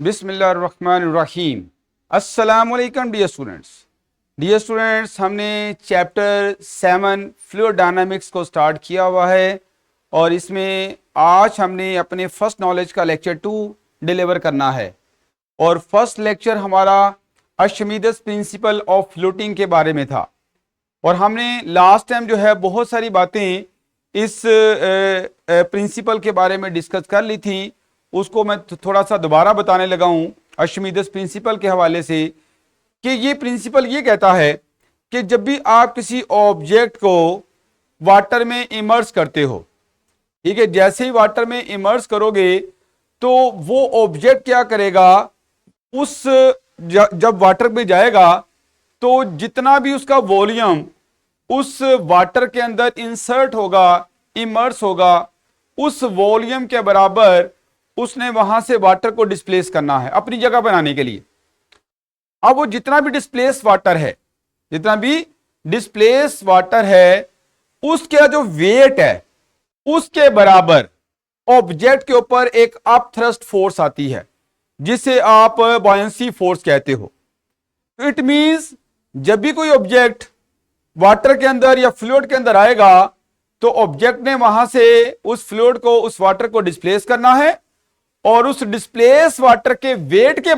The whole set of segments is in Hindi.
बिस्मिल्लाहिर्रहमानिर्रहीम। अस्सलामुअलैकुम डियर स्टूडेंट्स, हमने चैप्टर 7 फ्लूइड डायनामिक्स को स्टार्ट किया हुआ है और इसमें आज हमने अपने फर्स्ट नॉलेज का लेक्चर 2 डिलीवर करना है। और फर्स्ट लेक्चर हमारा आर्चिमीदेस प्रिंसिपल ऑफ फ्लोटिंग के बारे में था और हमने लास्ट टाइम जो है बहुत सारी बातें इस प्रिंसिपल के बारे में डिस्कस कर ली थी। उसको मैं थोड़ा सा दोबारा बताने लगा हूं आर्चिमीदेस प्रिंसिपल के हवाले से कि ये प्रिंसिपल ये कहता है कि जब भी आप किसी ऑब्जेक्ट को वाटर में इमर्स करते हो, ठीक है, जैसे ही वाटर में इमर्स करोगे तो वो ऑब्जेक्ट क्या करेगा, उस जब वाटर में जाएगा तो जितना भी उसका वॉल्यूम उस वाटर के अंदर इंसर्ट होगा, इमर्स होगा, उस वॉल्यूम के बराबर उसने वहां से वाटर को डिस्प्लेस करना है अपनी जगह बनाने के लिए। अब वो जितना भी डिस्प्लेस वाटर है उसका जो वेट है उसके बराबर ऑब्जेक्ट के ऊपर एक अप थ्रस्ट फोर्स आती है जिसे आप बॉयंसी फोर्स कहते हो। इट मींस जब भी कोई ऑब्जेक्ट वाटर के अंदर या फ्लूइड के अंदर आएगा तो ऑब्जेक्ट ने वहां से उस फ्लूइड को, उस वाटर को डिस्प्लेस करना है और उस डिस्प्लेस वाटर के वेट के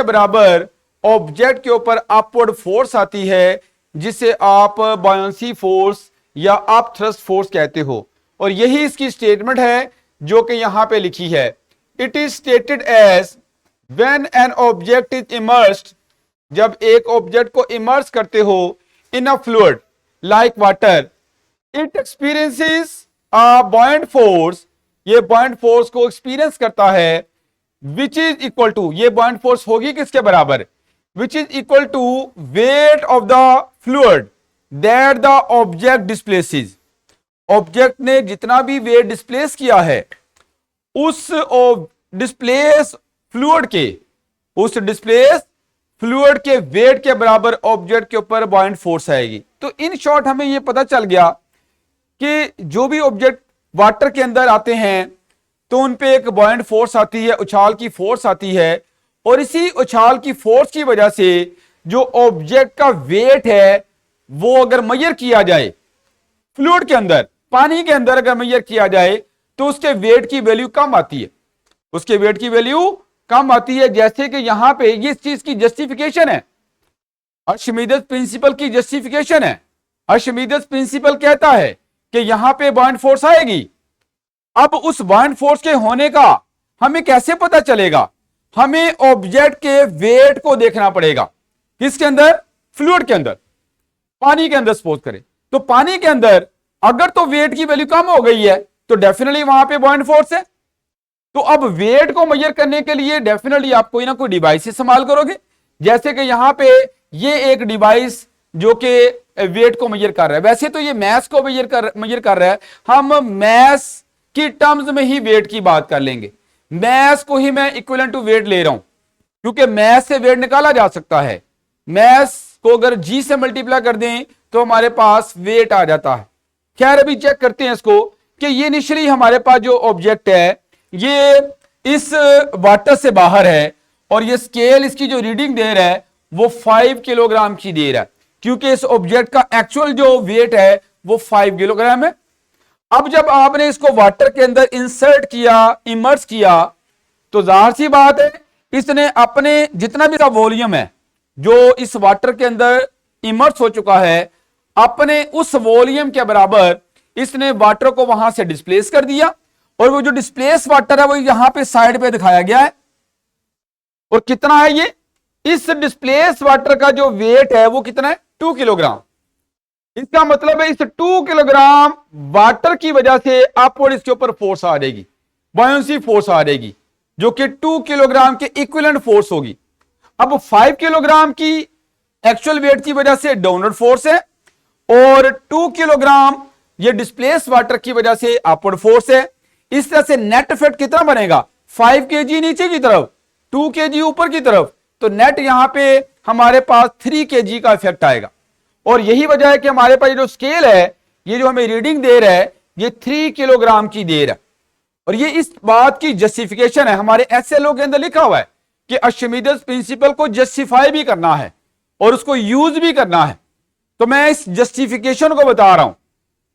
बराबर ऑब्जेक्ट के ऊपर अपवर्ड फोर्स आती है जिसे आप बॉयंसी फोर्स या अप थ्रस्ट फोर्स कहते हो। और यही इसकी स्टेटमेंट है जो कि यहां पे लिखी है। It is stated as when an object is immersed, जब एक ऑब्जेक्ट को इमर्स करते हो in a fluid like water, it experiences buoyant force, ये बॉयंट फोर्स को एक्सपीरियंस करता है, विच इज इक्वल टू, ये बॉयंट फोर्स होगी किसके बराबर, which is equal to weight of the fluid that the object displaces. Object ने जितना भी वेट डिस्प्लेस किया है उस डिस्प्लेस फ्लूइड के वेट के बराबर ऑब्जेक्ट के ऊपर बॉयंट फोर्स आएगी। तो इन शॉर्ट हमें यह पता चल गया कि जो भी ऑब्जेक्ट वाटर के अंदर आते हैं तो उन पे एक बॉयंट फोर्स आती है, उछाल की फोर्स आती है, और इसी उछाल की फोर्स की वजह से जो ऑब्जेक्ट का वेट है वो अगर मेजर किया जाए फ्लूइड के अंदर, पानी के अंदर अगर मेजर किया जाए तो उसके वेट की वैल्यू कम आती है, जैसे कि यहां पे ये इस चीज की जस्टिफिकेशन है, आर्चिमीदेस प्रिंसिपल की जस्टिफिकेशन है। आर्चिमीदेस प्रिंसिपल कहता है कि यहां पे बॉयंट फोर्स आएगी। अब उस बॉयंट फोर्स के होने का हमें कैसे पता चलेगा, हमें ऑब्जेक्ट के वेट को देखना पड़ेगा। किसके अंदर, फ्लूइड के अंदर, पानी के अंदर सपोज करें तो पानी के अंदर अगर तो वेट की वैल्यू कम हो गई है तो डेफिनेटली वहां पे बॉयंट फोर्स है। तो अब वेट को मेजर करने के लिए डेफिनेटली आप कोई ना कोई डिवाइस इस्तेमाल करोगे, जैसे कि यहां पे ये एक डिवाइस जो कि वेट को मेजर कर रहा है। वैसे तो ये मैस को मेजर कर रहा है, हम मैस की टर्म्स में ही वेट की बात कर लेंगे। मैस को ही मैं इक्विवेलेंट टू वेट ले रहा हूं क्योंकि मैस से वेट निकाला जा सकता है। मैस को अगर जी से मल्टीप्लाई कर दें तो हमारे पास वेट आ जाता है। खैर अभी चेक करते हैं इसको कि ये इनिशियली हमारे पास जो ऑब्जेक्ट है ये इस वाटर से बाहर है और ये स्केल इसकी जो रीडिंग दे रहा है वो 5 किलोग्राम की दे रहा है क्योंकि इस ऑब्जेक्ट का एक्चुअल जो वेट है वो 5 किलोग्राम है। अब जब आपने इसको वाटर के अंदर इंसर्ट किया, इमर्स किया, तो जाहिर सी बात है इसने अपने जितना भी वॉल्यूम है जो इस वाटर के अंदर इमर्स हो चुका है, अपने उस वॉल्यूम के बराबर इसने वाटर को वहां से डिस्प्लेस कर दिया और वो जो डिस्प्लेस वाटर है वो यहां पे साइड पे दिखाया गया है। और कितना है ये, इस डिस्प्लेस वाटर का जो वेट है वो कितना है, 2 किलोग्राम। इसका मतलब है इस 2 किलोग्राम वाटर की वजह से अपवर्ड इसके ऊपर फोर्स आ जाएगी, बॉयंसी फोर्स आ जाएगी जो कि 2 किलोग्राम के इक्विवेलेंट फोर्स होगी। अब 5 किलोग्राम की एक्चुअल वेट की वजह से डाउनवर्ड फोर्स है और 2 किलोग्राम ये डिस्प्लेस वाटर की वजह से अपवर्ड फोर्स है। इस तरह से नेट इफेक्ट कितना बनेगा, 5 kg नीचे की तरफ, 2 kg ऊपर की तरफ, तो नेट यहां पे हमारे पास 3 kg का इफेक्ट आएगा। और यही वजह है कि हमारे पास जो स्केल है ये जो हमें रीडिंग दे रहा है ये 3 किलोग्राम की दे रहा है। और ये इस बात की जस्टिफिकेशन है, हमारे एसएलओ के अंदर लिखा हुआ है कि आर्चिमीडेस प्रिंसिपल को जस्टिफाई भी करना है और उसको यूज भी करना है। तो मैं इस जस्टिफिकेशन को बता रहा हूं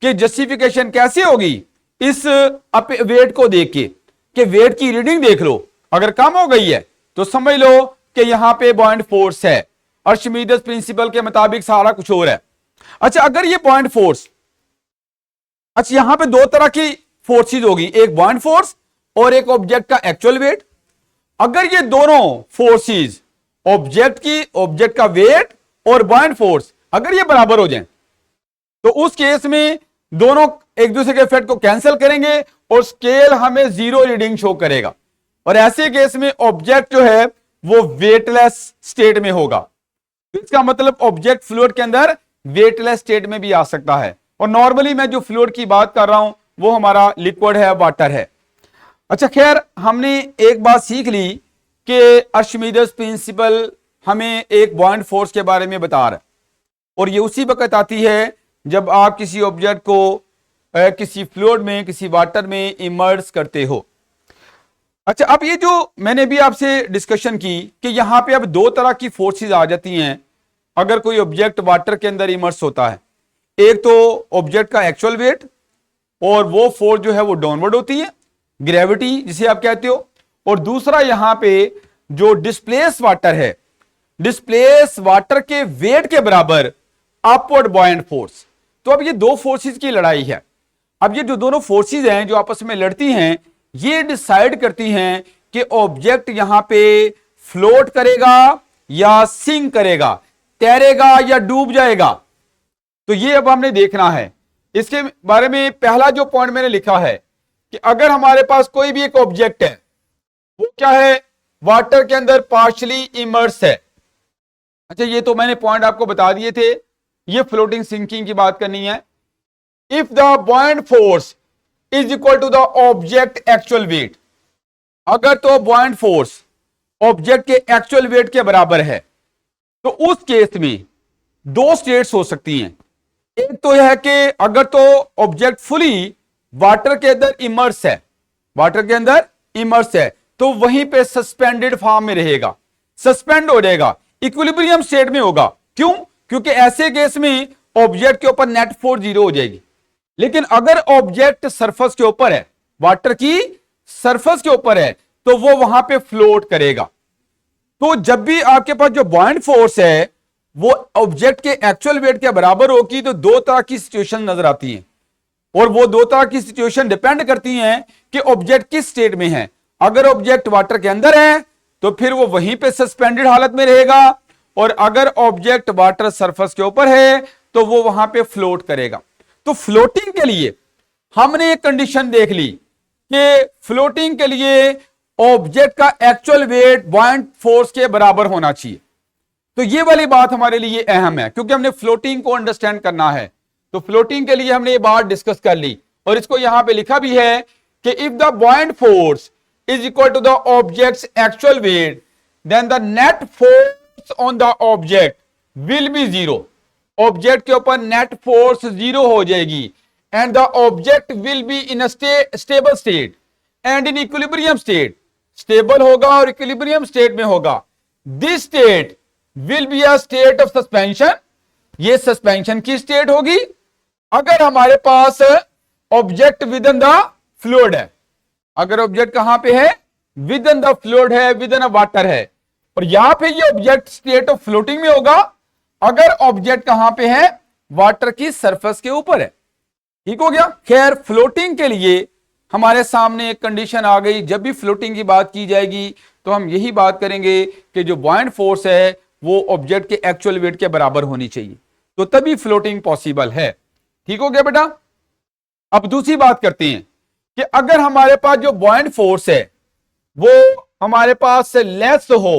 कि जस्टिफिकेशन कैसे होगी, इस वेट को देख के, कि वेट की रीडिंग देख लो, अगर कम हो गई है तो समझ लो कि यहां पे बॉइंट फोर्स है। आर्चिमीडेस प्रिंसिपल के मुताबिक सारा कुछ और है। अच्छा, अगर ये बॉइंट फोर्स, अच्छा यहां पे दो तरह की फोर्सेस होगी, एक बॉइंट फोर्स और एक ऑब्जेक्ट का एक्चुअल वेट। अगर ये दोनों फोर्सेस, ऑब्जेक्ट का वेट और बॉइंट फोर्स, अगर ये बराबर हो जाएं तो उस केस में दोनों एक दूसरे के इफेक्ट को कैंसिल करेंगे और स्केल हमें जीरो रीडिंग शो करेगा, और ऐसे केस में ऑब्जेक्ट जो है वो वेटलेस स्टेट में होगा। तो इसका मतलब ऑब्जेक्ट फ्लूइड के अंदर वेटलेस स्टेट में भी आ सकता है, और नॉर्मली मैं जो फ्लूइड की बात कर रहा हूं वो हमारा लिक्विड है, वाटर है। अच्छा खैर, हमने एक बात सीख ली कि आर्चिमीडेस प्रिंसिपल हमें एक बॉइंट फोर्स के बारे में बता रहा है, और ये उसी वक्त आती है जब आप किसी ऑब्जेक्ट को किसी फ्लूइड में, किसी वाटर में इमर्ज करते हो। अच्छा, अब ये जो मैंने भी आपसे डिस्कशन की कि यहां पे अब दो तरह की फोर्सेस आ जाती हैं अगर कोई ऑब्जेक्ट वाटर के अंदर इमर्स होता है। एक तो ऑब्जेक्ट का एक्चुअल वेट, और वो फोर्स जो है वो डाउनवर्ड होती है, ग्रेविटी जिसे आप कहते हो, और दूसरा यहां पे जो डिस्प्लेस वाटर है, डिस्प्लेस वाटर के वेट के बराबर अपवर्ड बॉयंट फोर्स। तो अब ये दो फोर्सेस की लड़ाई है। अब ये जो दोनों फोर्सेस हैं जो आपस में लड़ती हैं, ये डिसाइड करती हैं कि ऑब्जेक्ट यहां पे फ्लोट करेगा या सिंक करेगा, तैरेगा या डूब जाएगा। तो ये अब हमने देखना है। इसके बारे में पहला जो पॉइंट मैंने लिखा है कि अगर हमारे पास कोई भी एक ऑब्जेक्ट है, वो क्या है, वाटर के अंदर पार्शली इमर्स है। अच्छा, ये तो मैंने पॉइंट आपको बता दिए थे, ये फ्लोटिंग सिंकिंग की बात करनी है। If the buoyant force is equal to the object actual weight, अगर तो बॉयंट फोर्स ऑब्जेक्ट के एक्चुअल वेट के बराबर है तो उस केस में दो स्टेट्स हो सकती हैं। एक तो यह है कि अगर तो ऑब्जेक्ट फुली वाटर के अंदर इमर्स है, वाटर के अंदर इमर्स है, तो वहीं पे सस्पेंडेड फॉर्म में रहेगा, सस्पेंड हो जाएगा, इक्विलिब्रियम स्टेट में होगा। क्यों? क्योंकि ऐसे केस में ऑब्जेक्ट के ऊपर नेट फोर्स जीरो हो जाएगी। लेकिन अगर ऑब्जेक्ट सरफेस के ऊपर है, वाटर की सरफेस के ऊपर है, तो वो वहां पे फ्लोट करेगा। तो जब भी आपके पास जो बॉयंट फोर्स है वो ऑब्जेक्ट के एक्चुअल वेट के बराबर होगी, तो दो तरह की सिचुएशन नजर आती हैं, और वो दो तरह की सिचुएशन डिपेंड करती हैं कि ऑब्जेक्ट किस स्टेट में है। अगर ऑब्जेक्ट वाटर के अंदर है तो फिर वो वहीं पे सस्पेंडेड हालत में रहेगा, और अगर ऑब्जेक्ट वाटर सरफेस के ऊपर है तो वो वहां पे फ्लोट करेगा। तो फ्लोटिंग के लिए हमने एक कंडीशन देख ली कि फ्लोटिंग के लिए ऑब्जेक्ट का एक्चुअल वेट बॉयंट फोर्स के बराबर होना चाहिए। तो ये वाली बात हमारे लिए अहम है, क्योंकि हमने फ्लोटिंग को अंडरस्टैंड करना है। तो फ्लोटिंग के लिए हमने ये बात डिस्कस कर ली, और इसको यहां पे लिखा भी है कि if the buoyant force is equal to the object's actual weight, then the net force on the object will be zero. Object के ऊपर नेट फोर्स जीरो हो जाएगी, and the object will be in a stable state and in equilibrium state. Stable होगा और इक्विलिब्रियम स्टेट में होगा। This state will be a state of suspension. ये सस्पेंशन की स्टेट होगी अगर हमारे पास object with in the fluid है। अगर ऑब्जेक्ट कहां पे है, विद इन द फ्लूइड है, विद इन वाटर है, और यहां पे ये ऑब्जेक्ट स्टेट ऑफ फ्लोटिंग में होगा अगर ऑब्जेक्ट कहां पे है, वाटर की सरफेस के ऊपर है। ठीक हो गया। खैर, फ्लोटिंग के लिए हमारे सामने एक कंडीशन आ गई। जब भी फ्लोटिंग की बात की जाएगी तो हम यही बात करेंगे कि जो बॉयंट फोर्स है वो ऑब्जेक्ट के एक्चुअल वेट के बराबर होनी चाहिए, तो तभी फ्लोटिंग पॉसिबल है। ठीक हो गया बेटा। अब दूसरी बात करते हैं कि अगर हमारे पास जो बॉयंट फोर्स है वो हमारे पास से लेस हो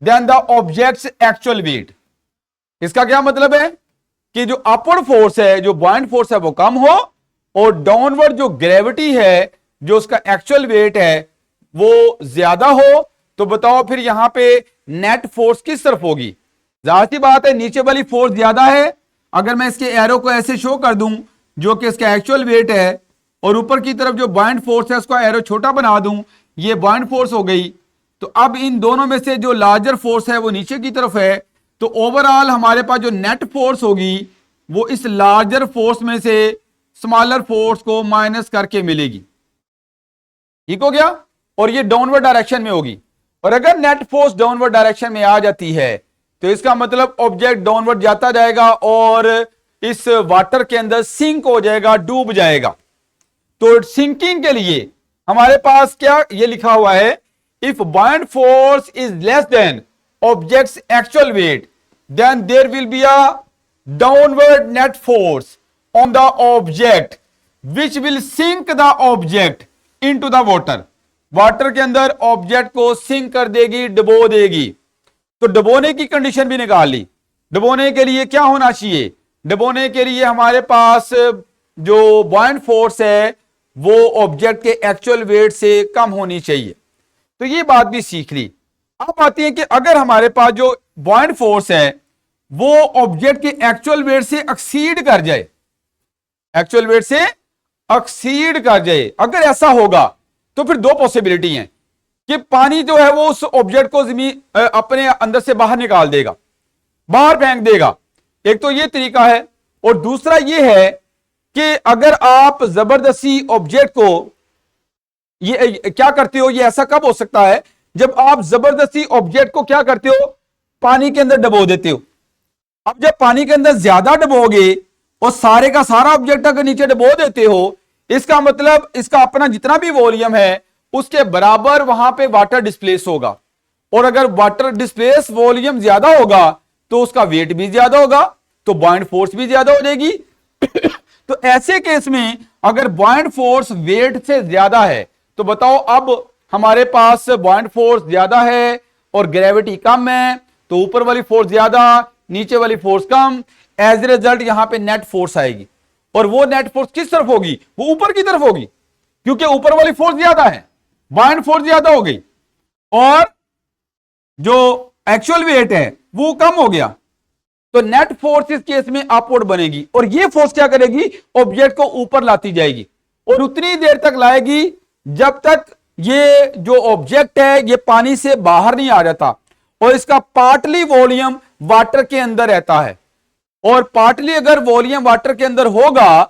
than the object's actual weight. इसका क्या मतलब है कि जो अपवर्ड फोर्स है, जो बॉयंट फोर्स है वो कम हो, और डाउनवर्ड जो ग्रेविटी है, जो उसका एक्चुअल वेट है वो ज्यादा हो। तो बताओ फिर यहां पे नेट फोर्स किस तरफ होगी? जाहिर सी बात है नीचे वाली फोर्स ज्यादा है। अगर मैं इसके एरो को ऐसे शो कर दूं जो कि इसका एक्चुअल वेट है, और ऊपर की तरफ जो बाइंड फोर्स है उसका एरो छोटा बना दूं, ये बाइंड फोर्स हो गई। तो अब इन दोनों में से जो लार्जर फोर्स है वो नीचे की तरफ है, तो ओवरऑल हमारे पास जो नेट फोर्स होगी वो इस लार्जर फोर्स में से स्मॉलर फोर्स को माइनस करके मिलेगी। ठीक हो गया? और ये डाउनवर्ड डायरेक्शन में होगी। और अगर नेट फोर्स डाउनवर्ड डायरेक्शन में आ जाती है तो इसका मतलब ऑब्जेक्ट डाउनवर्ड जाता जाएगा और इस वाटर के अंदर सिंक हो जाएगा, डूब जाएगा। तो सिंकिंग के लिए हमारे पास क्या ये लिखा हुआ है, if buoyant force is less than object's actual weight then there will be a downward net force on the object which will sink the object into the water. Water के अंदर ऑब्जेक्ट को सिंक कर देगी, डुबो देगी। तो डुबोने की कंडीशन भी निकाल ली। डुबोने के लिए क्या होना चाहिए? डुबोने के लिए हमारे पास जो बाइंड फोर्स है वो ऑब्जेक्ट के एक्चुअल वेट से कम होनी चाहिए। तो ये बात भी सीख ली। अब आती है कि अगर हमारे पास जो बाइंड फोर्स है वो ऑब्जेक्ट के एक्चुअल वेट से एक्सीड कर जाए, एक्चुअल वेट से एक्सीड कर जाए, अगर ऐसा होगा तो फिर दो पॉसिबिलिटी हैं कि पानी जो है वो उस ऑब्जेक्ट को जमीन अपने अंदर से बाहर निकाल देगा, बाहर फेंक देगा। एक तो ये तरीका है, और दूसरा ये है कि अगर आप जबरदस्ती ऑब्जेक्ट को ये क्या करते हो, ये ऐसा कब हो सकता है जब आप जबरदस्ती ऑब्जेक्ट को क्या करते हो, पानी के अंदर डुबो देते हो। अब जब पानी के अंदर ज्यादा डुबोगे और सारे का सारा ऑब्जेक्ट अगर नीचे डुबो देते हो, इसका मतलब इसका अपना जितना भी वॉल्यूम है उसके बराबर वहां पे वाटर डिस्प्लेस होगा। और अगर वाटर डिस्प्लेस वॉल्यूम ज्यादा होगा तो उसका वेट भी ज्यादा होगा, तो बाइंड फोर्स भी ज्यादा हो जाएगी। तो ऐसे केस में अगर बाइंड फोर्स वेट से ज्यादा है तो बताओ, अब हमारे पास बाइंड फोर्स ज्यादा है और ग्रेविटी कम है, तो ऊपर वाली फोर्स ज्यादा, नीचे वाली फोर्स कम, एज ए रिजल्ट यहां पे नेट फोर्स आएगी। और वो नेट फोर्स किस तरफ होगी? वो ऊपर की तरफ होगी, क्योंकि ऊपर वाली फोर्स ज्यादा है, बाइंड फोर्स ज्यादा हो गई और जो एक्चुअल वेट है वो कम हो गया। तो नेट फोर्स इस केस में अपवर्ड बनेगी, और ये फोर्स क्या करेगी? ऑब्जेक्ट को ऊपर लाती जाएगी और उतनी देर तक लाएगी जब तक ये जो ऑब्जेक्ट है ये पानी से बाहर नहीं आ जाता और इसका पार्टली वॉल्यूम वाटर के अंदर रहता है। और पार्टली अगर वॉल्यूम वाटर के अंदर होगा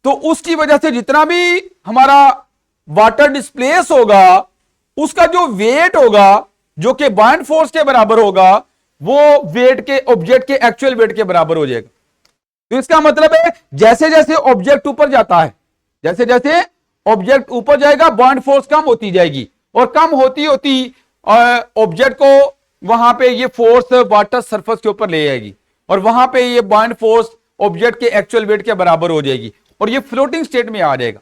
तो उसकी वजह से जितना भी हमारा वाटर डिस्प्लेस होगा उसका जो वेट होगा, जो कि बाइंड फोर्स के बराबर होगा, वो वेट के ऑब्जेक्ट के एक्चुअल वेट के बराबर हो जाएगा। तो इसका मतलब है जैसे जैसे ऑब्जेक्ट ऊपर जाता है, जैसे जैसे ऑब्जेक्ट ऊपर जाएगा बाइंड फोर्स कम होती जाएगी, और कम होती होती ऑब्जेक्ट को वहां पे ये फोर्स वाटर सरफेस के ऊपर ले जाएगी और वहां पे ये बाइंड फोर्स ऑब्जेक्ट के एक्चुअल वेट के बराबर हो जाएगी और ये फ्लोटिंग स्टेट में आ जाएगा।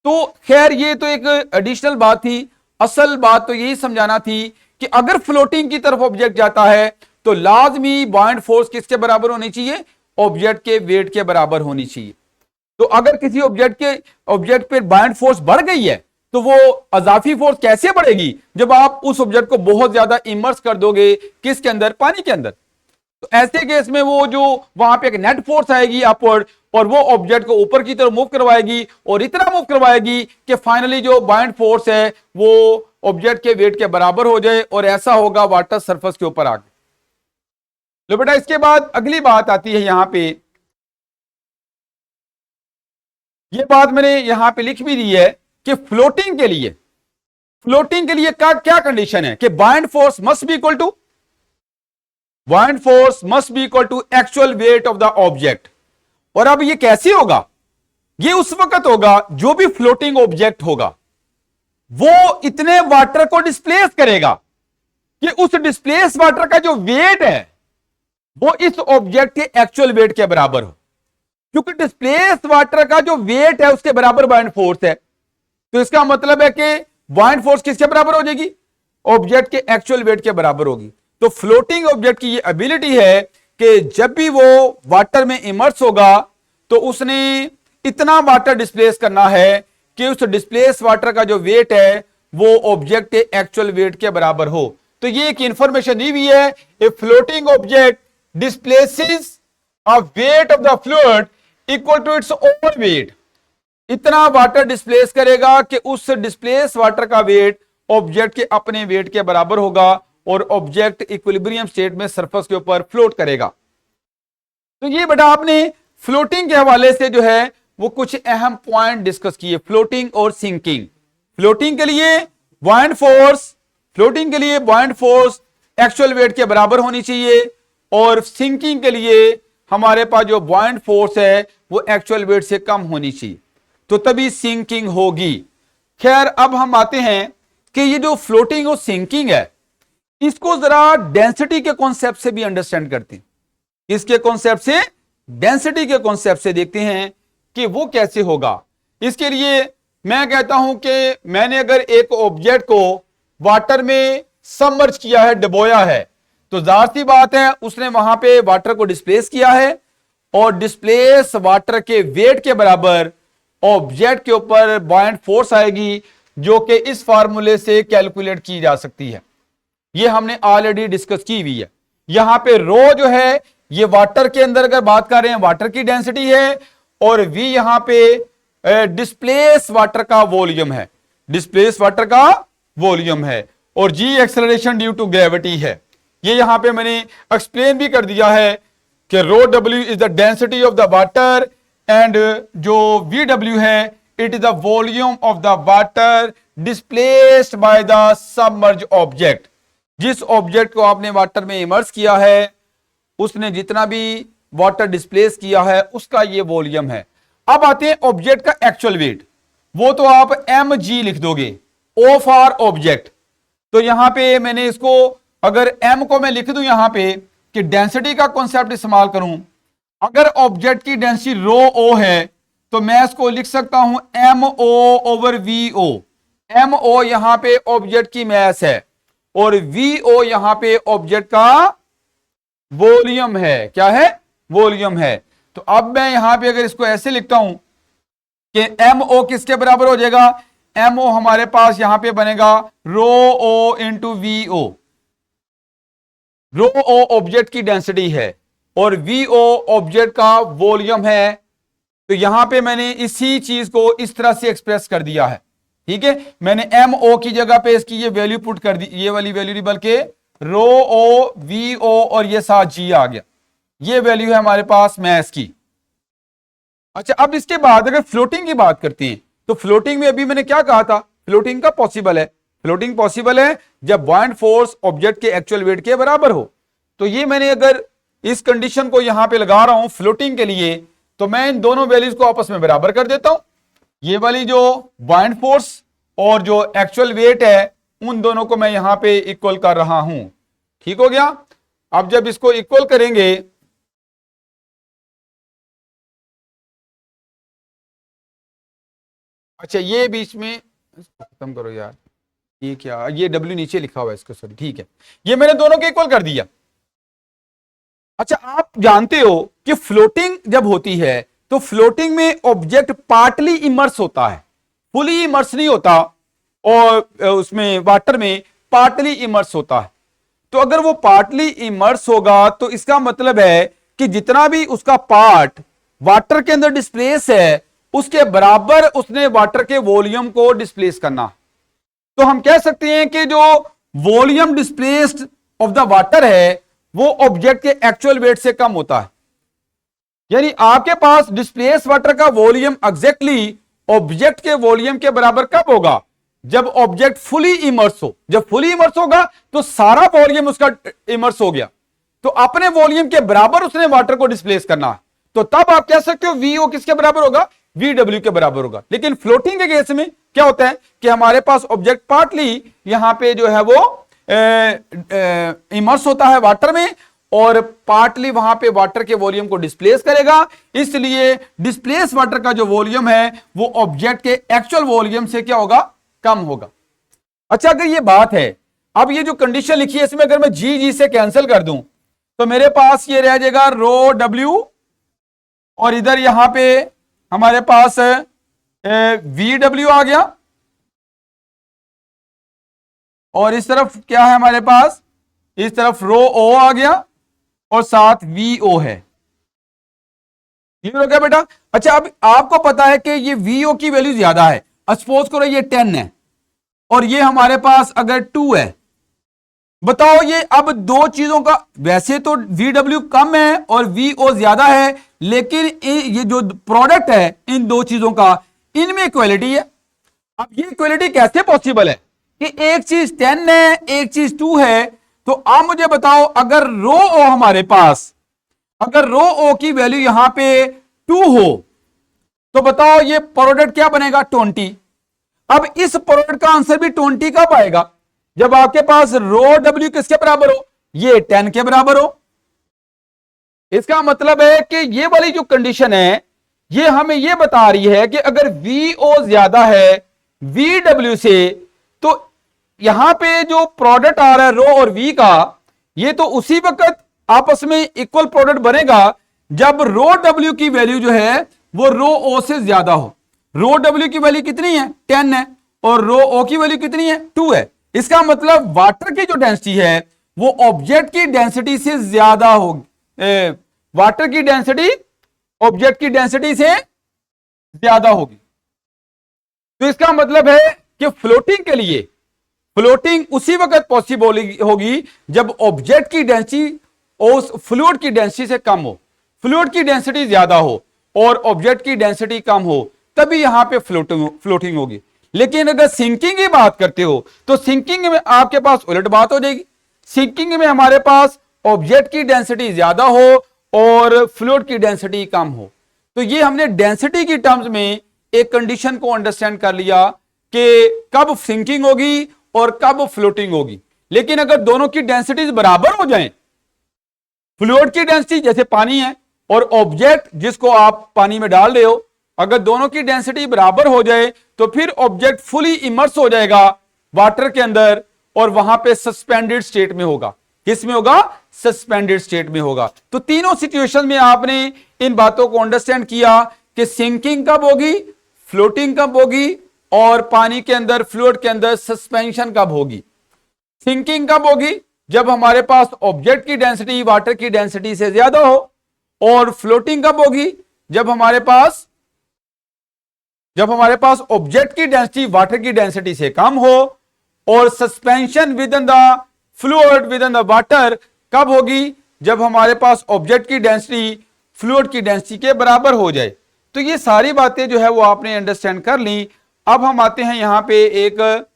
तो खैर ये तो एक एडिशनल बात थी, असल बात तो यही समझाना थी कि अगर फ्लोटिंग की तरफ ऑब्जेक्ट जाता है तो लाजमी बाइंड फोर्स किसके बराबर होनी चाहिए? ऑब्जेक्ट के वेट के बराबर होनी चाहिए। तो अगर किसी ऑब्जेक्ट पे बाइंड फोर्स बढ़ गई है तो वो अजाफी फोर्स कैसे बढ़ेगी? जब आप उस ऑब्जेक्ट को बहुत ज्यादा इमर्स कर दोगे किसके अंदर? पानी के अंदर। तो ऐसे केस में वो जो वहां पे एक नेट फोर्स आएगी अपवर्ड, और वो ऑब्जेक्ट को ऊपर की तरफ मूव करवाएगी और इतना मूव करवाएगी कि फाइनली जो बाइंड फोर्स है वो ऑब्जेक्ट के वेट के बराबर हो जाए, और ऐसा होगा वाटर सरफेस के ऊपर आगे। लो बेटा, इसके बाद अगली बात आती है यहां पे, ये बात मैंने यहां पे लिख भी दी है कि फ्लोटिंग के लिए क्या कंडीशन है कि buoyant force must be equal to actual weight of the object. और अब ये कैसे होगा? ये उस वक्त होगा जो भी फ्लोटिंग ऑब्जेक्ट होगा वो इतने वाटर को डिस्प्लेस करेगा कि उस डिस्प्लेस वाटर का जो वेट है वो इस ऑब्जेक्ट के एक्चुअल वेट के बराबर हो, क्योंकि डिस्प्लेस वाटर का जो वेट है उसके बराबर बाइंड फोर्स है। तो इसका मतलब है कि बाइंड फोर्स किसके बराबर हो जाएगी? ऑब्जेक्ट के एक्चुअल वेट के बराबर होगी। तो फ्लोटिंग ऑब्जेक्ट की ये एबिलिटी है कि जब भी वो वाटर में इमर्स होगा तो उसने इतना वाटर डिस्प्लेस करना है कि उस डिस्प्लेस वाटर का जो वेट है वो ऑब्जेक्ट के एक्चुअल वेट के बराबर हो। तो ये एक इंफॉर्मेशन दी हुई है, a floating object displaces a weight of the fluid equal to its own weight इतना वाटर डिस्प्लेस करेगा कि उस डिस्प्लेस वाटर का वेट ऑब्जेक्ट के अपने वेट के बराबर होगा और ऑब्जेक्ट इक्विलिब्रियम स्टेट में सरफेस के ऊपर फ्लोट करेगा। तो ये बेटा आपने फ्लोटिंग के हवाले से जो है वो कुछ अहम पॉइंट डिस्कस किए, फ्लोटिंग और सिंकिंग। फ्लोटिंग के लिए बॉयंट फोर्स एक्चुअल वेट के बराबर होनी चाहिए और सिंकिंग के लिए हमारे पास जो बॉयंट फोर्स है वो एक्चुअल वेट से कम होनी चाहिए, तो तभी सिंकिंग होगी। खैर अब हम आते हैं कि ये जो फ्लोटिंग और सिंकिंग है इसको जरा डेंसिटी के कॉन्सेप्ट से भी अंडरस्टैंड करते हैं। किसके कॉन्सेप्ट से? डेंसिटी के कॉन्सेप्ट से देखते हैं कि वो कैसे होगा। इसके लिए मैं कहता हूं कि मैंने अगर एक ऑब्जेक्ट को वाटर में सबमर्ज किया है, डुबोया है, तो जाहिर सी बात है उसने वहां पे वाटर को डिस्प्लेस किया है और डिस्प्लेस वाटर के वेट के बराबर ऑब्जेक्ट के ऊपर बॉयंट फोर्स आएगी जो कि इस फार्मूले से कैलकुलेट की जा सकती है। ये हमने ऑलरेडी डिस्कस की हुई है। यहां पे रो जो है ये वाटर के अंदर अगर बात कर रहे हैं वाटर की डेंसिटी है और वी यहां पे डिस्प्लेस वाटर का वॉल्यूम है, डिस्प्लेस वाटर का वॉल्यूम है और जी एक्सेलरेशन ड्यू टू ग्रेविटी है। ये यहां पे मैंने एक्सप्लेन भी कर दिया है कि rho W is the density of the water and जो वी डब्ल्यू है it is the volume of the water displaced by the submerge object. जिस ऑब्जेक्ट को आपने वाटर में इमर्स किया है उसने जितना भी वाटर डिस्प्लेस किया है उसका ये वॉल्यूम है। अब आते हैं ऑब्जेक्ट का एक्चुअल वेट, वो तो आप mg लिख दोगे, O फॉर ऑब्जेक्ट। तो यहां पे मैंने इसको अगर m को मैं लिख दूं यहां पे कि डेंसिटी का कॉन्सेप्ट इस्तेमाल करूं, अगर ऑब्जेक्ट की डेंसिटी रो ओ है तो मैं इसको लिख सकता हूं mo ओवर vo। mo यहां पे ऑब्जेक्ट की मास है और vo यहां पे ऑब्जेक्ट का वॉल्यूम है। क्या है? वॉल्यूम है। तो अब मैं यहां पे अगर इसको ऐसे लिखता हूं कि mo किसके बराबर हो जाएगा? mo हमारे पास यहां पे बनेगा रो ओ इंटू vo। रो ओ ऑब्जेक्ट की डेंसिटी है और vo ऑब्जेक्ट का वॉल्यूम है। तो यहां पे मैंने इसी चीज को इस तरह से एक्सप्रेस कर दिया है। ठीक है, मैंने mo की जगह पे इसकी ये वैल्यू पुट कर दी, ये वाली वैल्यू नहीं बल्कि रो ओ vo और ये साथ g आ गया। ये वैल्यू है हमारे पास मास की। अच्छा अब इसके बाद अगर फ्लोटिंग की बात करते हैं तो फ्लोटिंग में अभी मैंने क्या कहा था, फ्लोटिंग का पॉसिबल है। फ्लोटिंग पॉसिबल है जब बॉयंट फोर्स ऑब्जेक्ट के एक्चुअल वेट के बराबर हो। तो ये मैंने अगर इस कंडीशन को यहां पे लगा रहा हूं फ्लोटिंग के लिए तो मैं इन दोनों वैल्यूज को आपस में बराबर कर देता हूं। ये वाली जो बॉयंट फोर्स और जो एक्चुअल वेट है उन दोनों को मैं यहां पे इक्वल कर रहा हूं। ठीक हो गया। अब जब इसको इक्वल करेंगे अच्छा ये बीच में खत्म करो यार, ये क्या, ये W नीचे लिखा हुआ है इसको, सॉरी। ठीक है, ये मैंने दोनों के इक्वल कर दिया। अच्छा आप जानते हो कि फ्लोटिंग जब होती है तो फ्लोटिंग में ऑब्जेक्ट पार्टली इमर्स होता है, फुली इमर्स नहीं होता, और उसमें वाटर में पार्टली इमर्स होता है। तो अगर वो पार्टली इमर्स होगा तो इसका मतलब है कि जितना भी उसका पार्ट वाटर के अंदर डिस्प्लेस है उसके बराबर उसने वाटर के वॉल्यूम को डिस्प्लेस करना। तो हम कह सकते हैं कि जो volume displaced of the water है वो ऑब्जेक्ट के एक्चुअल वेट से कम होता है। यानी आपके पास डिस्प्लेस वाटर का वॉल्यूम एग्जैक्टली ऑब्जेक्ट के वॉल्यूम के बराबर कब होगा? जब ऑब्जेक्ट फुली इमर्स हो। जब फुली इमर्स होगा तो सारा वॉल्यूम उसका इमर्स हो गया, तो अपने वॉल्यूम के बराबर उसने वाटर को डिस्प्लेस करना है। तो तब आप कह सकते हो वीओ किसके बराबर होगा? वीडब्ल्यू के बराबर होगा। लेकिन फ्लोटिंग के केस में क्या होता है कि हमारे पास ऑब्जेक्ट पार्टली यहां पे जो है वो इमर्स होता है वाटर में और पार्टली वहां पे वाटर के वॉल्यूम को डिस्प्लेस करेगा, इसलिए डिस्प्लेस वाटर का जो वॉल्यूम है वो ऑब्जेक्ट के एक्चुअल वॉल्यूम से क्या होगा? कम होगा। अच्छा अगर ये बात है, अब ये जो कंडीशन लिखी है इसमें अगर मैं जी से कैंसिल कर दूं तो मेरे पास ये रह जाएगा रो डब्ल्यू और इधर यहां पे हमारे पास वी डब्ल्यू आ गया और इस तरफ क्या है हमारे पास? इस तरफ रो ओ आ गया और साथ वी ओ है। क्लियर हो गया बेटा? अच्छा, अब आपको पता है कि ये वीओ की वैल्यू ज्यादा है, सपोज करो ये 10 है और ये हमारे पास अगर 2 है, बताओ ये अब दो चीजों का, वैसे तो VW कम है और VO ज्यादा है, लेकिन ये जो प्रोडक्ट है इन दो चीजों का, इनमें इक्वलिटी है। अब ये इक्वलिटी कैसे पॉसिबल है कि एक चीज 10 है एक चीज 2 है? तो आप मुझे बताओ, अगर रो ओ हमारे पास, अगर रो ओ की वैल्यू यहां पे 2 हो तो बताओ ये प्रोडक्ट क्या बनेगा? 20। अब इस प्रोडक्ट का आंसर भी 20 कब आएगा? जब आपके पास रो डब्ल्यू किसके बराबर हो? ये 10 के बराबर हो। इसका मतलब है कि ये वाली जो कंडीशन है ये हमें ये बता रही है कि अगर वीओ ज्यादा है VW से, तो यहां पे जो प्रोडक्ट आ रहा है रो और वी का, ये तो उसी वक्त आपस में इक्वल प्रोडक्ट बनेगा जब रो डब्ल्यू की वैल्यू जो है वो रो ओ से ज्यादा हो। रो डब्ल्यू की वैल्यू कितनी है? 10 है, और रो ओ की वैल्यू कितनी है? 2 है। इसका मतलब वाटर की जो डेंसिटी है वो ऑब्जेक्ट की डेंसिटी से ज्यादा होगी, वाटर की डेंसिटी ऑब्जेक्ट की डेंसिटी से ज्यादा होगी। तो इसका मतलब है कि फ्लोटिंग के लिए, फ्लोटिंग उसी वक्त पॉसिबल होगी जब ऑब्जेक्ट की डेंसिटी उस फ्लूइड की डेंसिटी से कम हो, फ्लूइड की डेंसिटी ज्यादा हो और ऑब्जेक्ट की डेंसिटी कम हो, तभी यहां पे फ्लोटिंग होगी। लेकिन अगर सिंकिंग की बात करते हो तो सिंकिंग में आपके पास उलट बात हो जाएगी। सिंकिंग में हमारे पास ऑब्जेक्ट की डेंसिटी ज्यादा हो और फ्लूइड की डेंसिटी कम हो। तो ये हमने डेंसिटी की टर्म्स में एक कंडीशन को अंडरस्टैंड कर लिया कि कब सिंकिंग होगी और कब फ्लोटिंग होगी। लेकिन अगर दोनों की डेंसिटीज बराबर हो जाएं, फ्लूइड की डेंसिटी जैसे पानी है और ऑब्जेक्ट जिसको आप पानी में डाल रहे हो, अगर दोनों की डेंसिटी बराबर हो जाए तो फिर ऑब्जेक्ट फुली इमर्स हो जाएगा वाटर के अंदर और वहां पे सस्पेंडेड स्टेट में होगा। किस में होगा? सस्पेंडेड स्टेट में होगा। तो तीनों सिचुएशन में आपने इन बातों को अंडरस्टैंड किया कि सिंकिंग कब होगी, फ्लोटिंग कब होगी और पानी के अंदर फ्लूइड के अंदर सस्पेंशन कब होगी। सिंकिंग कब होगी? जब हमारे पास ऑब्जेक्ट की डेंसिटी वाटर की डेंसिटी से ज्यादा हो। और फ्लोटिंग कब होगी? जब हमारे पास ऑब्जेक्ट की डेंसिटी वाटर की डेंसिटी से कम हो। और suspension with in the fluid with in the water कब होगी? जब हमारे पास ऑब्जेक्ट की डेंसिटी फ्लूइड की डेंसिटी के बराबर हो जाए। तो ये सारी बातें जो है वो आपने अंडरस्टैंड कर ली। अब हम आते हैं यहां पे एक,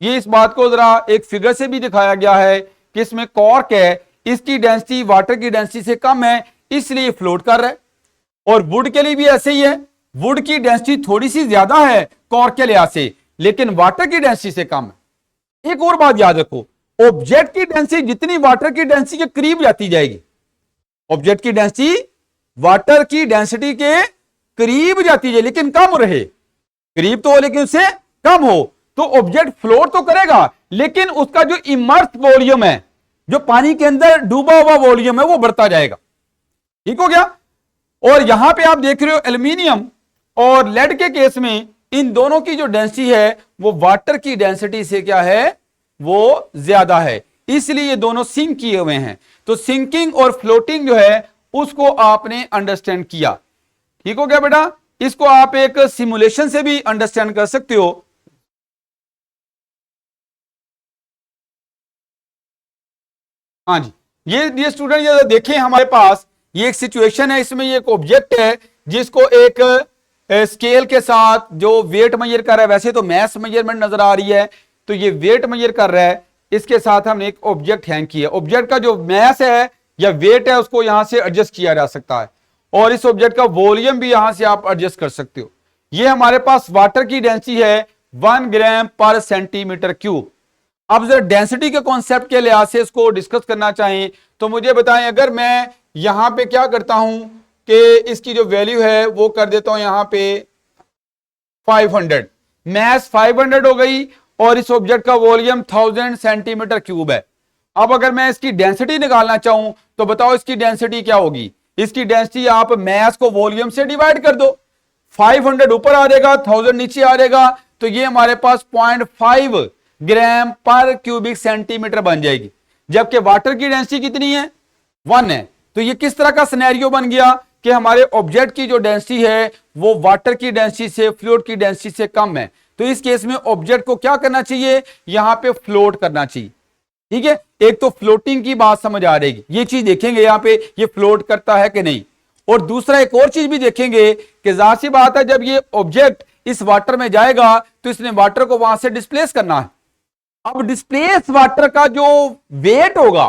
ये इस बात को जरा एक फिगर से भी दिखाया गया है कि इसमें कॉर्क है, इसकी डेंसिटी वाटर की डेंसिटी से कम है इसलिए फ्लोट कर रहा है। और वुड के लिए भी ऐसे ही है, वुड की डेंसिटी थोड़ी सी ज्यादा है कॉर्क के लिहाज से, लेकिन वाटर की डेंसिटी से कम है। एक और बात याद रखो, ऑब्जेक्ट की डेंसिटी जितनी वाटर की डेंसिटी के करीब जाती जाएगी, ऑब्जेक्ट की डेंसिटी वाटर की डेंसिटी के करीब जाती जाए लेकिन कम रहे, करीब तो हो लेकिन उससे कम हो, तो ऑब्जेक्ट फ्लोट तो करेगा लेकिन उसका जो इमर्स वॉल्यूम है, जो पानी के अंदर डूबा हुआ वॉल्यूम है, वो बढ़ता जाएगा। ठीक हो गया? और यहां पे आप देख रहे हो एल्यूमिनियम और लेड के केस में इन दोनों की जो डेंसिटी है वो वाटर की डेंसिटी से क्या है? वो ज्यादा है, इसलिए ये दोनों सिंक किए हुए हैं। तो सिंकिंग और फ्लोटिंग जो है उसको आपने अंडरस्टैंड किया। ठीक हो गया बेटा? इसको आप एक सिमुलेशन से भी अंडरस्टैंड कर सकते हो। हाँ जी, ये स्टूडेंट ये देखें, हमारे पास ये एक सिचुएशन है, इसमें ये एक ऑब्जेक्ट है जिसको एक स्केल के साथ जो वेट मेजर कर रहा है, वैसे तो मैस मेजरमेंट नजर आ रही है, तो ये वेट मेजर कर रहा है, इसके साथ हमने एक ऑब्जेक्ट हैंग किया। ऑब्जेक्ट का जो मैस है या वेट है उसको यहां से एडजस्ट किया जा सकता है और इस ऑब्जेक्ट का वॉल्यूम भी यहां से आप एडजस्ट कर सकते हो। ये हमारे पास वाटर की डेंसिटी है 1 ग्राम पर सेंटीमीटर क्यूब। अब जरा डेंसिटी के कॉन्सेप्ट के लिहाज से इसको डिस्कस करना चाहें तो मुझे बताएं, अगर मैं यहां पे क्या करता हूं कि इसकी जो वैल्यू है वो कर देता हूं यहां पे 500, मैस 500 हो गई और इस ऑब्जेक्ट का वॉल्यूम 1000 सेंटीमीटर क्यूब है। अब अगर मैं इसकी डेंसिटी निकालना चाहूं तो बताओ इसकी डेंसिटी क्या होगी? इसकी डेंसिटी आप मैस को वॉल्यूम से डिवाइड कर दो, 500 ऊपर आ जाएगा, 1000 नीचे आ जाएगा, तो ये हमारे पास 0.5 ग्राम पर क्यूबिक सेंटीमीटर बन जाएगी। जबकि वाटर की डेंसिटी कितनी है? 1 है। तो ये किस तरह का सिनेरियो बन गया कि हमारे ऑब्जेक्ट की जो डेंसिटी है वो वाटर की डेंसिटी से, फ्लूइड की डेंसिटी से कम है, तो इस केस में ऑब्जेक्ट को क्या करना चाहिए, यहां पे फ्लोट करना चाहिए। ठीक है, एक तो फ्लोटिंग की बात समझ आ रहेगी, ये चीज देखेंगे यहां पे ये फ्लोट करता है कि नहीं। और दूसरा एक और चीज भी देखेंगे कि जाहिर सी बात है जब ये ऑब्जेक्ट इस वाटर में जाएगा तो इसने वाटर को वहां से डिस्प्लेस करना है। अब डिस्प्लेस वाटर का जो वेट होगा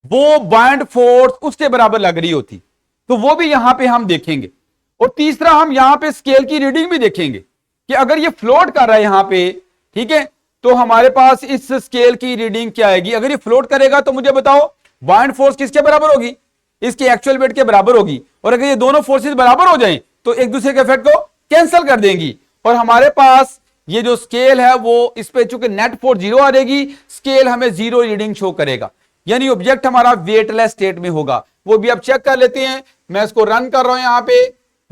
वो बाइंड फोर्स उसके बराबर लग रही होती, तो वो भी यहां पे हम देखेंगे। और तीसरा हम यहां पे स्केल की रीडिंग भी देखेंगे कि अगर ये फ्लोट कर रहा है यहां पे, ठीक है, तो हमारे पास इस स्केल की रीडिंग क्या आएगी। अगर ये फ्लोट करेगा तो मुझे बताओ बाइंड फोर्स किसके बराबर होगी, इसके एक्चुअल वेट के बराबर होगी। और अगर ये दोनों फोर्सेस बराबर हो जाएं तो एक दूसरे के इफेक्ट को कैंसिल कर देंगी और हमारे पास ये जो स्केल है वो इस पे चूंकि नेट फोर्स 0 आ जाएगी, स्केल हमें 0 रीडिंग शो करेगा, यानी ऑब्जेक्ट हमारा वेटलेस स्टेट में होगा। वो भी अब चेक कर लेते हैं। मैं इसको रन कर रहा हूं यहां पे,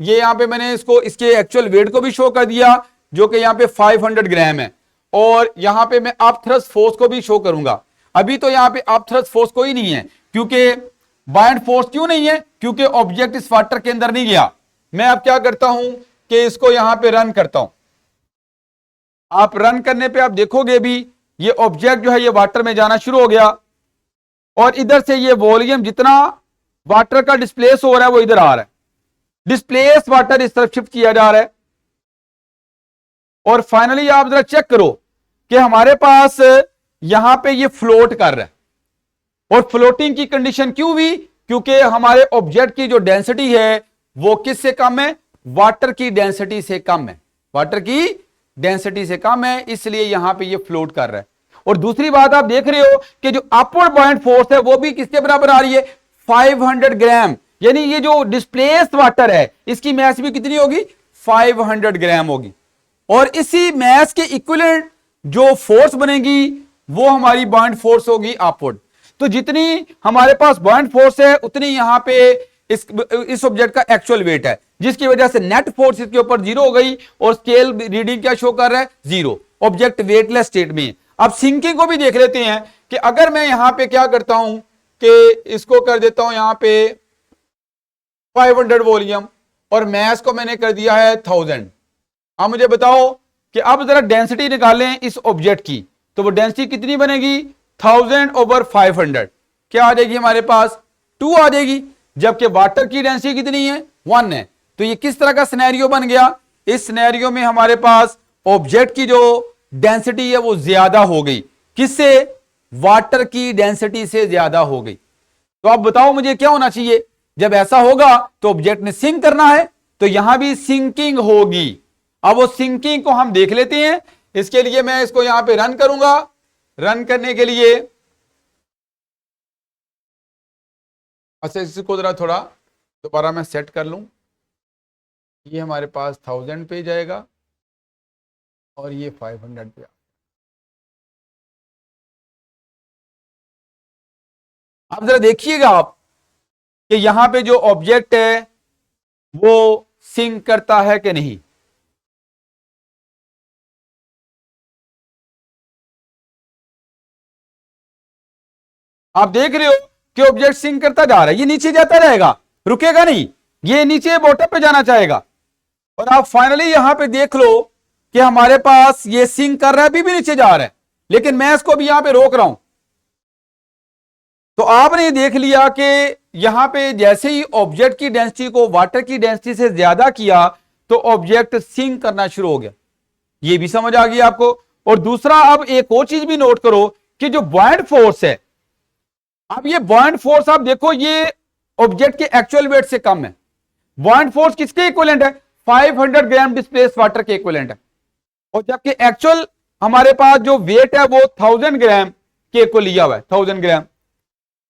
ये यहां पे मैंने इसको इसके एक्चुअल वेट को भी शो कर दिया जो कि यहां पे 500 ग्राम है, और यहां पे मैं अप थ्रस्ट फोर्स को भी शो करूंगा। अभी तो यहां पे अप थ्रस्ट फोर्स कोई नहीं है, क्योंकि बाइंड फोर्स क्यों नहीं है, क्योंकि ऑब्जेक्ट इस वाटर के अंदर नहीं गया। मैं अब क्या करता हूं कि इसको यहां पे रन करता हूं। आप रन करने पे आप देखोगे भी ये ऑब्जेक्ट जो है ये वाटर में जाना शुरू हो गया, और इधर से ये वॉल्यूम जितना वाटर का डिस्प्लेस हो रहा है वो इधर आ रहा है, डिस्प्लेस वाटर इस तरफ शिफ्ट किया जा रहा है। और फाइनली आप जरा चेक करो कि हमारे पास यहां पे ये फ्लोट कर रहा है, और फ्लोटिंग की कंडीशन क्यों हुई, क्योंकि हमारे ऑब्जेक्ट की जो डेंसिटी है वो किससे कम है, वाटर की डेंसिटी से कम है, वाटर की डेंसिटी से कम है, इसलिए यहां पे ये फ्लोट कर रहा है। और दूसरी बात आप देख रहे हो कि जो अपवर्ड बाइंड फोर्स है वो भी किसके बराबर आ रही है, 500 ग्राम, यानी ये जो डिस्प्लेस्ड वाटर है इसकी मास भी कितनी होगी, 500 ग्राम होगी। और इसी मास के इक्विवेलेंट जो फोर्स बनेगी वो हमारी बाइंड फोर्स होगी अपवर्ड। तो जितनी हमारे पास बाइंड फोर्स है उतनी यहां पे इस ऑब्जेक्ट का एक्चुअल वेट है, जिसकी वजह से नेट फोर्स इसके ऊपर 0 हो गई, और स्केल रीडिंग क्या शो कर रहा है, 0। ऑब्जेक्ट वेटलेस स्टेट में। अब सिंकिंग को भी देख लेते हैं कि अगर मैं यहां पे क्या करता हूं कि इसको कर देता हूं यहां पे 500 वॉल्यूम, और मास को मैंने कर दिया है 1000। अब मुझे बताओ कि अब जरा डेंसिटी निकालें इस ऑब्जेक्ट की, तो वो डेंसिटी कितनी बनेगी, 1000/500, क्या आ जाएगी हमारे पास, 2 आ जाएगी, जबकि वाटर की डेंसिटी कितनी है, 1 है। तो ये किस तरह का सिनेरियो बन गया, इस सिनेरियो में हमारे पास ऑब्जेक्ट की जो डेंसिटी है वो ज्यादा हो गई, किससे, वाटर की डेंसिटी से ज्यादा हो गई। तो अब बताओ मुझे क्या होना चाहिए, जब ऐसा होगा तो ऑब्जेक्ट ने सिंक करना है, तो यहां भी सिंकिंग होगी। अब वो सिंकिंग को हम देख लेते हैं। इसके लिए मैं इसको यहां पे रन करूंगा। रन करने के लिए अच्छा इसको जरा थोड़ा दोबारा मैं सेट कर लूं। ये हमारे पास 1000 पे जाएगा और ये 500 पे। अब जरा देखिएगा आप कि यहां पे जो ऑब्जेक्ट है वो सिंक करता है कि नहीं। आप देख रहे हो कि ऑब्जेक्ट सिंक करता जा रहा है, ये नीचे जाता रहेगा, रुकेगा नहीं, ये नीचे बॉटम पे जाना चाहेगा। और आप फाइनली यहां पे देख लो कि हमारे पास ये सिंक कर रहा है, अभी भी नीचे जा रहा है, लेकिन मैं इसको भी यहां पे रोक रहा हूं। तो आपने देख लिया कि यहां पे जैसे ही ऑब्जेक्ट की डेंसिटी को वाटर की डेंसिटी से ज्यादा किया तो ऑब्जेक्ट सिंक करना शुरू हो गया। ये भी समझ आ गई आपको। और दूसरा, अब एक और चीज भी नोट करो कि जो बॉयंट फोर्स है, अब ये बॉयंट फोर्स आप देखो ये ऑब्जेक्ट के एक्चुअल वेट से कम है। बॉयंट फोर्स किसके इक्विवेलेंट है, 500 ग्राम डिस्प्लेस वाटर के इक्विवेलेंट है, और जबकि एक्चुअल हमारे पास जो वेट है वो 1000 ग्राम के को लिया हुआ है, 1000 ग्राम।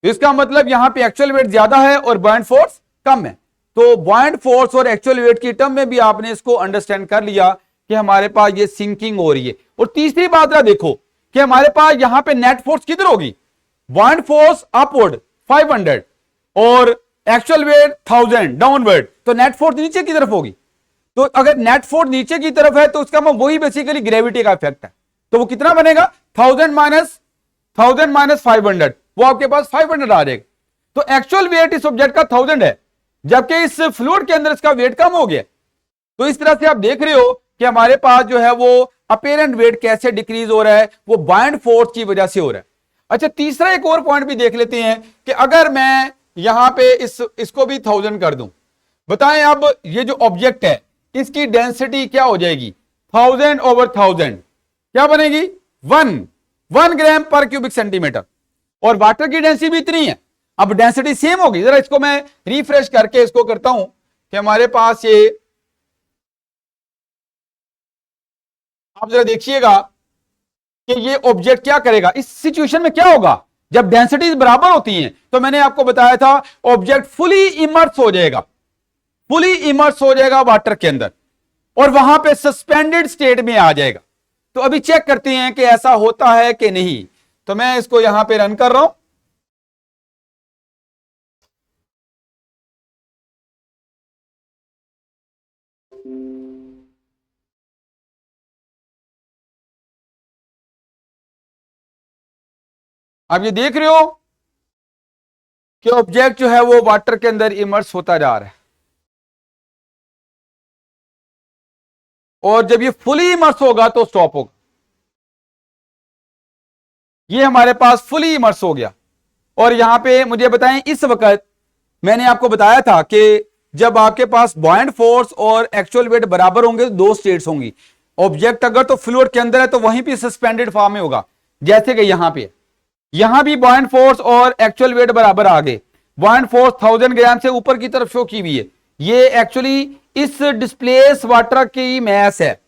इसका मतलब यहां पे एक्चुअल वेट ज्यादा है और बॉयंट फोर्स कम है। तो बॉयंट फोर्स और एक्चुअल वेट की टर्म में भी आपने इसको अंडरस्टैंड कर लिया कि हमारे पास ये सिंकिंग हो रही है। और तीसरी बात देखो कि हमारे पास यहां पे नेट फोर्स किधर होगी, बॉयंट फोर्स अपवर्ड 500 और एक्चुअल वेट 1000 डाउनवर्ड, तो नेट फोर्स नीचे की तरफ होगी। तो अगर नेट फोर्स नीचे की तरफ है तो उसका मतलब वही बेसिकली ग्रेविटी का इफेक्ट है। तो वो कितना बनेगा, 1000 माइनस 500, वो आपके पास 500 आ जाएगा। तो एक्चुअल वेट इस ऑब्जेक्ट का 1000 है, जबकि इस फ्लूइड के अंदर इसका वेट कम हो गया। तो इस तरह से आप देख रहे हो कि हमारे पास जो है वो अपीरेंट वेट कैसे डिक्रीज हो रहा है, वो बाइंड फोर्स की वजह से हो रहा है। अच्छा, तीसरा एक और पॉइंट भी देख लेते हैं कि अगर मैं यहां पे इसको भी 1000 कर दूं, बताएं अब ये जो ऑब्जेक्ट है इसकी डेंसिटी क्या हो जाएगी, 1000/1000 क्या बनेगी, 1 ग्राम पर क्यूबिक सेंटीमीटर। और वाटर की डेंसिटी भी इतनी है, अब डेंसिटी सेम होगी। जरा इसको मैं रिफ्रेश करके इसको करता हूं कि हमारे पास ये, आप जरा देखिएगा कि ये ऑब्जेक्ट क्या करेगा इस सिचुएशन में, क्या होगा जब डेंसिटीज बराबर होती हैं। तो मैंने आपको बताया था ऑब्जेक्ट फुली इमर्स हो जाएगा, फुली इमर्स हो जाएगा वाटर के अंदर और वहां पे सस्पेंडेड स्टेट में आ जाएगा। तो अभी चेक करते हैं कि ऐसा होता है कि नहीं। तो मैं इसको यहां पे रन कर रहा हूं। आप ये देख रहे हो कि ऑब्जेक्ट जो है वो वाटर के अंदर इमर्स होता जा रहा है और जब ये फुली इमर्स होगा तो स्टॉप होगा। ये हमारे पास फुली इमर्स हो गया। और यहां पे मुझे बताएं, इस वक्त मैंने आपको बताया था कि जब आपके पास बॉयंट फोर्स और एक्चुअल वेट बराबर होंगे तो दो स्टेट्स होंगी। ऑब्जेक्ट अगर तो फ्लूइड के अंदर है तो वहीं पे सस्पेंडेड फॉर्म में होगा, जैसे कि यहां भी बॉयंट फोर्स और एक्चुअल वेट बराबर आ गए। बॉयंट फोर्स 1000 ग्राम से ऊपर की तरफ शो की हुई है। ये एक्चुअली इस डिस्प्लेस वाटर की मैस है,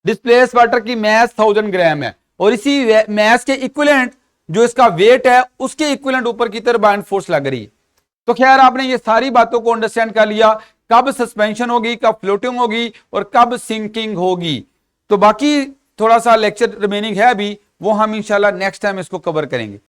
डिस्प्लेस वाटर की मैस 1000 ग्राम है और इसी मैस के इक्विवेलेंट जो इसका वेट है उसके इक्विवेलेंट ऊपर की तरफ बॉयंट फोर्स लग रही है। तो खैर आपने ये सारी बातों को अंडरस्टैंड कर लिया, कब सस्पेंशन होगी, कब फ्लोटिंग होगी और कब सिंकिंग होगी। तो बाकी थोड़ा सा लेक्चर रिमेनिंग है अभी, वो हम इंशाल्लाह नेक्स्ट टाइम इसको कवर करेंगे।